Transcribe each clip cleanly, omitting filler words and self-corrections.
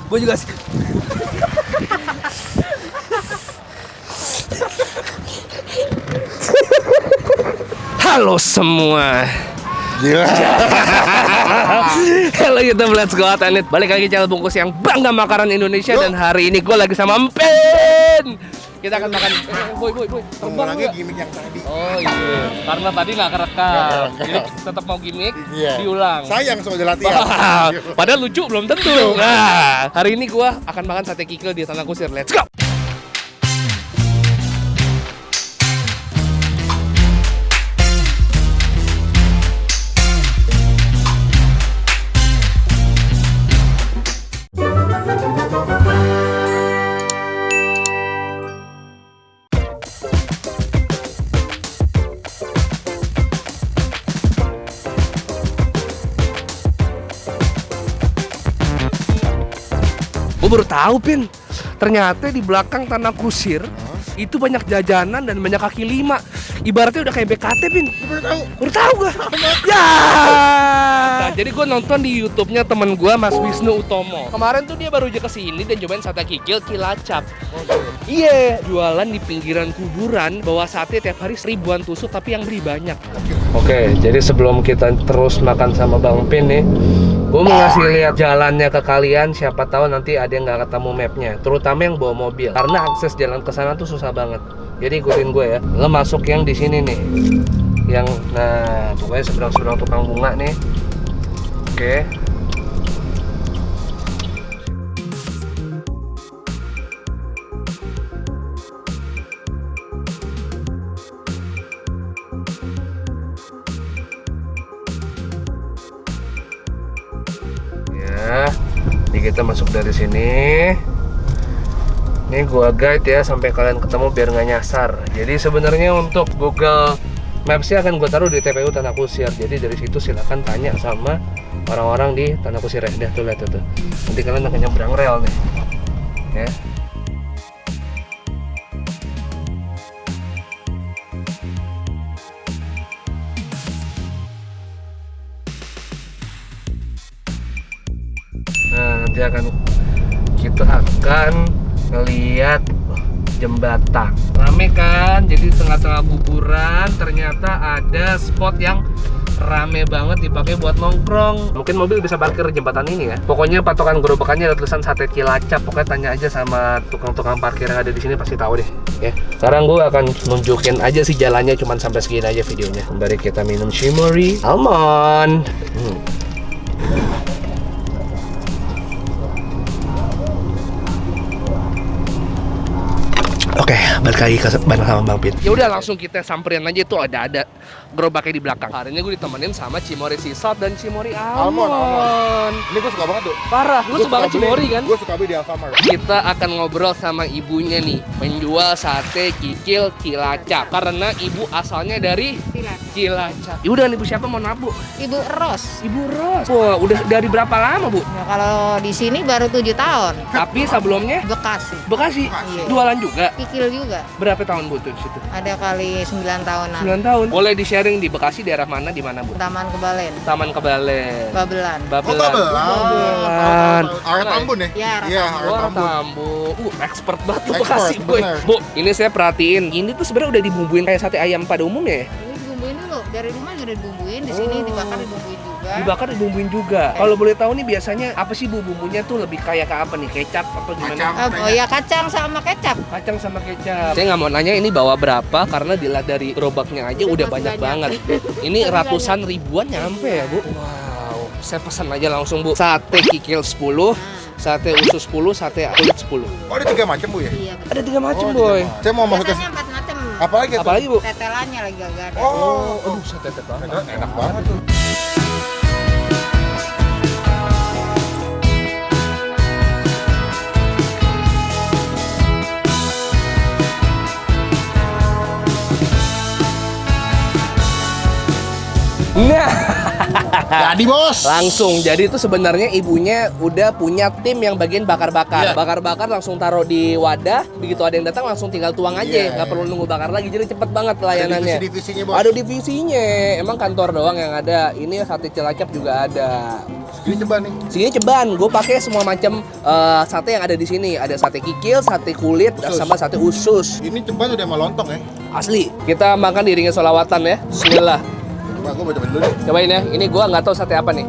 Gue juga sih. Halo semua. Halo YouTube, let's go out and eat. Balik lagi channel bungkus yang bangga makanan Indonesia. Dan hari ini gue lagi sama Empin. Kita akan makan. Boy, terbang Mengulangi nggak? gimmick yang tadi. Oh iya, karena tadi nggak kerekam. Jadi tetap mau gimmick, Iya. diulang. Sayang soal latihan. Wah, padahal lucu belum tentu. Nah, hari ini gua akan makan sate kikil di Tanah Kusir. Let's go. Gue baru tahu, Pin. Ternyata di belakang Tanah Kusir itu banyak jajanan dan banyak kaki lima. Ibaratnya udah kayak BKT, Pin. Baru tahu. Baru tahu gak? Ya. Nah, jadi gue nonton di YouTube-nya temen gue, Mas Wisnu Utomo. Kemarin tuh dia baru aja kesini dan cobain sate kikil Cilacap. Iya, jualan di pinggiran kuburan, bawa sate tiap hari 1000-an tusuk, tapi yang beli banyak. Oke, jadi sebelum kita terus makan sama Bang Pin nih, gue mau ngasih lihat jalannya ke kalian. Siapa tahu nanti ada yang nggak ketemu mapnya, terutama yang bawa mobil, karena akses jalan ke sana tuh susah banget. Jadi ikutin gue ya. Lo masuk yang di sini nih, yang nah pokoknya seberang tukang bunga nih. Oke. Ya, ini kita masuk dari sini. Ini gua guide ya sampai kalian ketemu biar nggak nyasar. Jadi sebenarnya untuk Google Maps-nya akan gue taruh di TPU Tanah Kusir. Jadi dari situ silakan tanya sama orang-orang di Tanah Kusir. Dah tuh lihat tuh. Nanti kalian akan nyebrang rel nih. Ya. Nah, nanti kita akan ngeliat jembatan. Rame kan? Jadi tengah-tengah kuburan ternyata ada spot yang rame banget dipakai buat nongkrong. Mungkin mobil bisa parkir jembatan ini ya. Pokoknya patokan gerobakannya ada tulisan sate Cilacap. Pokoknya tanya aja sama tukang-tukang parkir yang ada di sini, pasti tahu deh. Ya. Sekarang gue akan nunjukin aja sih jalannya, cuman sampai segini aja videonya. Sembari kita minum Shimori Almond. Oke, balik lagi ke bareng sama Bang Pin. Ya udah langsung kita samperin aja, itu ada gerobaknya di belakang. Hari ini gue ditemenin sama Cimori Sea Salt dan Cimori Almond. Ini gue suka banget tuh. Parah, lu suka banget Cimori kan? Gue suka beli di Alfamart. Kita akan ngobrol sama ibunya nih, penjual sate kikil Cilacap. Karena ibu asalnya dari Cilacap. Ibu dengan ibu siapa, mohon maaf Bu? Ibu Ros. Ibu Ros. Wah, udah dari berapa lama Bu? Ya, kalau di sini baru 7 tahun. Tapi sebelumnya Bekasi. Bekasi, Iya. jualan juga. Kikil juga. Berapa tahun Bu tuh di situ? Ada kali 9 tahunan. 9 tahun. Boleh di-sharing di Bekasi daerah mana, di mana Bu? Taman Kebalen. Taman Kebalen. Babelan. Babelan. Babelan. Area Tambun ya? Iya, area Iya, area Wah, Tambun. Tambun. Expert banget tuh Expert, Bekasi boy. bener. Bu, ini saya perhatiin. Ini tuh sebenarnya udah dibumbuin kayak sate ayam pada umumnya ya? Ini dibumbuin dulu. Dari rumah udah dibumbuin. Di sini dibakar dibumbuin juga. Dibakar dibumbuin juga. Kalau boleh tahu nih biasanya apa sih Bu bumbunya tuh lebih kayak ke apa nih? Kecap atau gimana? Kacang. Oh ya, kacang sama kecap. Kacang sama kecap. Saya nggak mau nanya ini bawa berapa karena dilihat dari gerobaknya aja udah banyak banget. Ini ratusan ribuan nyampe ya Bu. Wow, saya pesan aja langsung Bu. Sate kikil 10, sate usus 10, sate kulit 10. Oh, ada 3 macam Bu ya? Iya. betul. Ada 3 macam Oh, boy. tiga. Saya mau masuk ke Biasanya 4 macam. apalagi tuh? Apalagi Bu? Tetelannya lagi agak ada. Oh, Aduh, sate banget. enak banget tuh. Nah, Jadi bos. Langsung. Jadi itu sebenarnya ibunya udah punya tim yang bagian bakar-bakar. Iya. Bakar-bakar langsung taruh di wadah. Begitu ada yang datang langsung tinggal tuang aja. Iya. Nggak perlu nunggu bakar lagi. Jadi cepet banget pelayanannya. Ada divisinya bos. Ada divisinya. Emang kantor doang yang ada. Ini sate Cilacap juga ada. Ini coba nih. Sini ceban, gue pakai semua macam sate yang ada di sini. Ada sate kikil, sate kulit, Usus. sama sate usus. Ini coba udah sama lontong ya. Asli. Kita makan di ringin solawatan ya. Bismillah. Coba gue coba dulu deh. Cobain ya. Ini gue nggak tahu sate apa nih.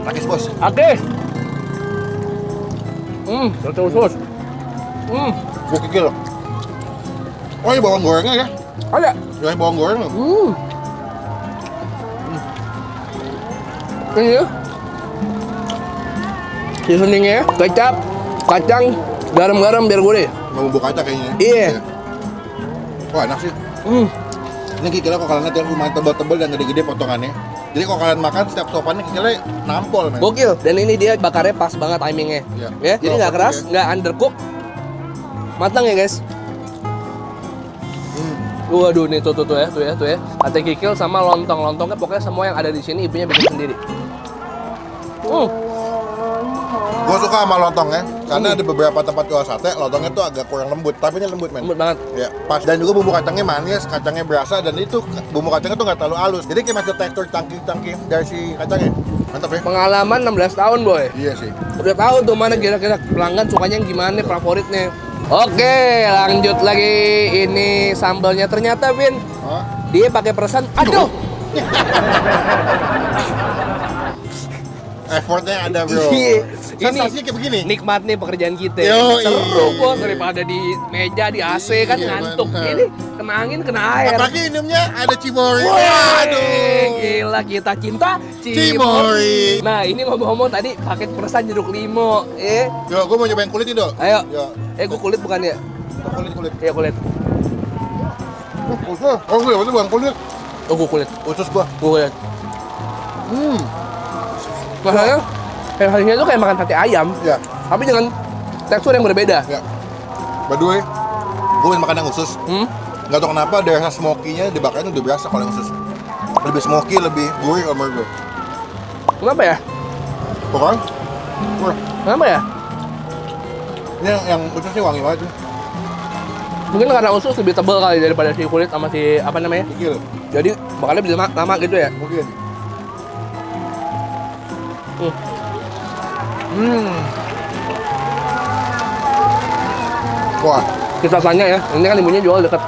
Takis bos. Oke. Sate usus. Gue kikil. Oh ini bawang gorengnya ya. Ada. Ini bawang goreng loh. Ini ya. Seasoningnya, kecap, kacang, garam-garam biar gurih. Bumbu kaca kayaknya. Iya. Wah enak sih. Ini kikilnya kok kalian lihat yang lumayan tebal-tebal dan gede-gede potongannya. Jadi kalau kalian makan setiap sopannya kikilnya nampol men. Gokil. Dan ini dia bakarnya pas banget timingnya. Iya. Ya, jadi Oh, nggak keras, oke. nggak undercook. Matang ya guys. Waduh nih tuh ya. Sate kikil sama lontongnya pokoknya semua yang ada di sini ibunya bikin sendiri. Gue suka sama lontongnya karena ada beberapa tempat jual sate lontongnya tuh agak kurang lembut, tapi ini lembut men. Lembut banget. Ya, pas dan juga bumbu kacangnya manis, kacangnya berasa dan itu bumbu kacangnya tuh nggak terlalu halus. Jadi kayak masih tekstur cangkih-cangkih dari si kacangnya. Mantap ya. Pengalaman 16 tahun boy. Iya sih. Udah tahu tuh mana kira-kira pelanggan sukanya yang gimana, favoritnya. Oke, lanjut lagi. Ini sambalnya ternyata Vin, Hah? dia pakai peresan. Aduh. Effortnya ada bro. Iya. Sensasinya kayak begini. Nikmat nih pekerjaan kita. Yoi. Seru bos daripada di meja di AC kan Iya, ngantuk. bener. Ini kena angin kena air. Apalagi minumnya ada cimori. Wah, Aduh. gila kita cinta Cimori. Nah ini ngomong-ngomong tadi paket peresan jeruk limo. Yo, gue mau nyobain kulit ini dong. Ayo. Yo. Gue kulit bukan ya? Kulit. Iya kulit. Usus. Oh gue itu bukan kulit. Oh gue kulit. Usus gua. Gue kulit. Masalahnya sensasinya tuh kayak makan sate ayam, Ya. tapi dengan tekstur yang berbeda. Ya. By the way, gue makan yang usus. Nggak tau kenapa dari rasa smoky-nya dibakarnya udah berasa kalau yang usus. Lebih smoky, lebih gurih sama gue. Kenapa ya? Pokoknya, wah, Kenapa ya? ini yang usus sih wangi banget tuh. Mungkin karena usus lebih tebal kali daripada si kulit sama si apa namanya. Kikil, Jadi bakalnya bisa lama gitu ya. mungkin. Wah, Kita tanya ya, ini kan ibunya jual dekat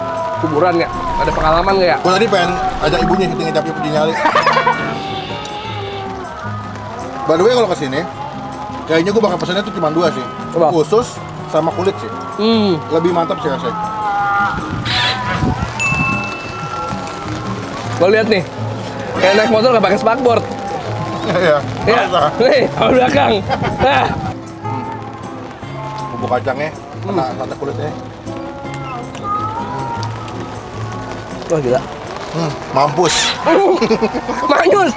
kuburan ya. Ada pengalaman nggak ya? gue tadi pengen ajak ibunya syuting tapi di nyali. By the way kalau kesini, kayaknya gue bakal pesannya tuh cuma 2 sih. Apa? Usus sama kulit sih. Lebih mantap sih rasanya. Lo lihat nih, kayak naik motor nggak pakai spakboard. Iya. Ya, nih, awal belakang. Nah, Bumbu kacangnya, kena sate kulitnya. wah gila. Mampus. Manyus.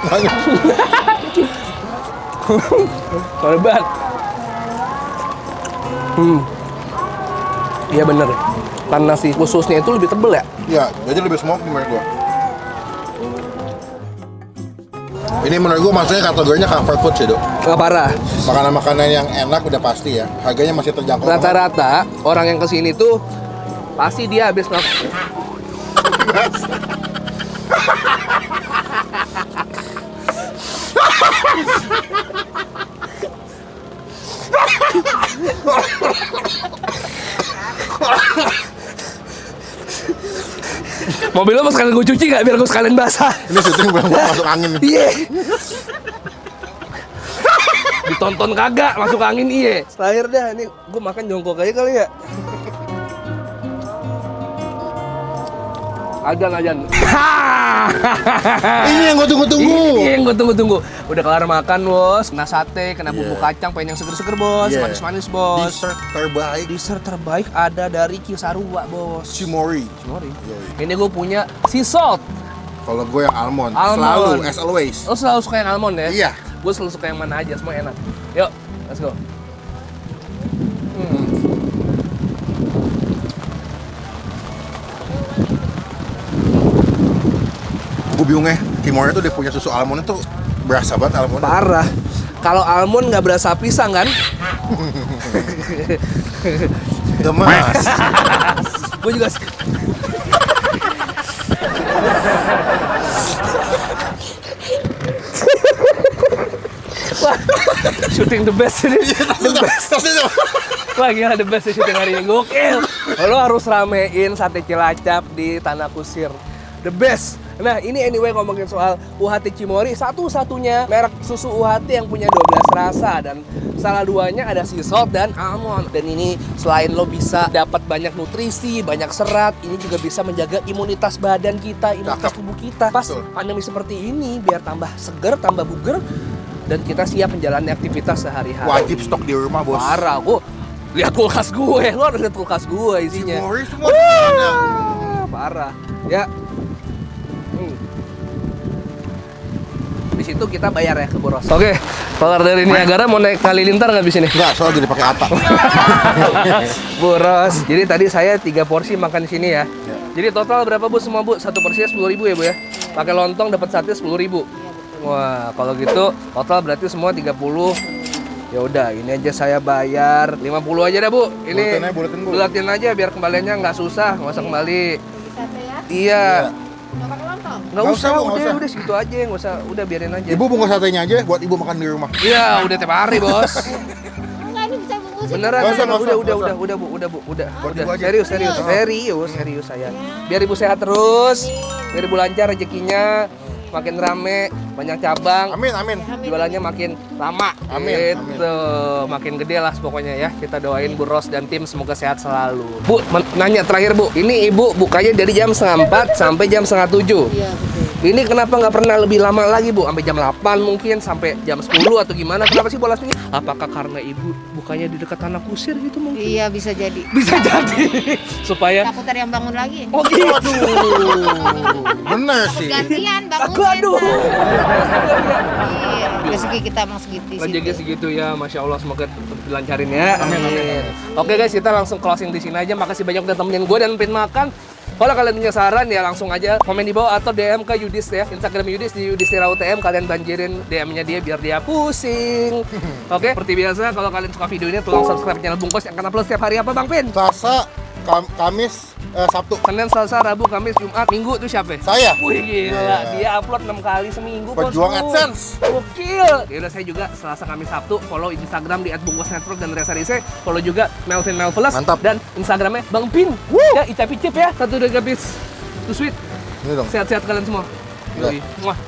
Hebat. Iya bener. Karena si khususnya itu lebih tebel ya. Iya, jadi lebih smoky menurut gua. Ini menurut gua maksudnya kategorinya comfort food sih, Dok. Nggak parah. Makanan-makanan yang enak udah pasti ya. Harganya masih terjangkau. Rata-rata orang yang kesini tuh pasti dia habis mobil lo mau sekalian gue cuci nggak biar gue sekalian basah. Ini syuting belum masuk angin. Iya. Ditonton kagak masuk angin iya. Terakhir dah ini gue makan jongkok aja kali ya. Ajan. Ini yang gua tunggu-tunggu. Ini yang gue tunggu-tunggu. Udah kelar makan bos, kena sate, kena bumbu kacang, pengen yang seger-seger bos, Yeah. manis-manis bos. Dessert terbaik Dessert terbaik ada dari Kisarua bos. Cimori. Sorry. Yoi. Ini gue punya sea salt. Kalau gue yang almond. Almond. Selalu, as always. Lo selalu suka yang almond ya? Iya. Gue selalu suka yang mana aja, semua enak. Yuk, let's go. Gue bingung ya, Cimori tuh dia punya susu almond itu Berasa banget almond. Parah. Kalau almond nggak berasa pisang kan? Gemas. Gue juga Wah, shooting the best ini. The best. Wah gila, the best shooting hari ini. Gokil. Lo harus ramein sate Cilacap di Tanah Kusir. The best. Nah ini anyway ngomongin soal UHT Cimory, satu-satunya merek susu UHT yang punya 12 rasa dan salah duanya ada sea salt dan almond. Dan ini selain lo bisa dapat banyak nutrisi, banyak serat, ini juga bisa menjaga imunitas badan kita, imunitas tubuh kita. Pas pandemi seperti ini biar tambah seger, tambah buger dan kita siap menjalani aktivitas sehari-hari. Wajib stok di rumah, Bos. Parah, lihat kulkas gue, lo harus lihat kulkas gue isinya. Cimory semua ada. Parah, ya. Di situ kita bayar ya ke Boros. Oke, kalau dari Niagara mau naik Halilintar nggak di sini? Enggak, soalnya jadi pakai atap. Boros. Jadi tadi saya 3 porsi makan di sini ya. Jadi total berapa Bu semua Bu? Satu porsinya 10.000 ya Bu ya? Pakai lontong dapat sate 10.000. Wah, kalau gitu total berarti semua 30. Ya udah, ini aja saya bayar 50 aja dah Bu. Ini buletin aja biar kembaliannya nggak susah, nggak usah kembali. Sate ya? Iya. Nggak pakai lontong? Nggak Nggak usah, usah, nggak usah. udah segitu aja, nggak usah, udah biarin aja. Ibu bungkus satenya aja buat ibu makan di rumah. Iya, udah tiap hari Bos. Enggak, ini bisa bungkusin. Beneran, Nggak usah, nggak usah, udah, nggak Bu, udah. Buat Udah, ibu aja. serius saya. Biar ibu sehat terus, biar ibu lancar rezekinya, makin rame, banyak cabang. Amin, amin. Jualannya makin lama, Amin, gitu, makin gede lah pokoknya ya. Kita doain Bu Ros dan tim semoga sehat selalu. Bu, nanya terakhir Bu, ini ibu bukanya dari jam 3:30 sampai jam 6:30. Iya, betul. Ini kenapa nggak pernah lebih lama lagi Bu? Sampai jam 8 mungkin, sampai jam 10 atau gimana? Kenapa sih bolas ini? Apakah karena ibu bukanya di dekat Tanah Kusir gitu mungkin? Iya, bisa jadi. Bisa jadi. Supaya Takut ada yang bangun lagi. oh gitu. Bener Takut sih. gantian bangun. Aduh. Iya, rezeki kita emang segitu sih. Rezeki segitu ya, Masya Allah, semoga tetap dilancarin ya. Amin. Oke guys, kita langsung closing di sini aja. Makasih banyak udah temenin gue dan Pin makan. Kalau kalian punya saran ya langsung aja komen di bawah atau DM ke Yudis ya. Instagram Yudis di YudisTiraUTM. Kalian banjirin DM-nya dia biar dia pusing. Oke, seperti biasa kalau kalian suka video ini tolong subscribe channel Bungkus yang akan upload setiap hari apa Bang Pin? Selasa, Kamis, Sabtu. Senin, Selasa, Rabu, Kamis, Jumat, Minggu itu siapa? Saya. Wih gila, dia upload 6 kali seminggu. Pejuang bosku. AdSense. Gokil. Yaudah saya juga Selasa, Kamis, Sabtu follow Instagram di @bungkusnetwork dan Reza Rise. Follow juga Melvin Melveles. Mantap. Dan Instagramnya Bang Pin. Ya, Icap-icip ya. 1 2 3 bis. Too sweet. Ini dong. Sehat-sehat kalian semua. Ya. Yoi. Muah.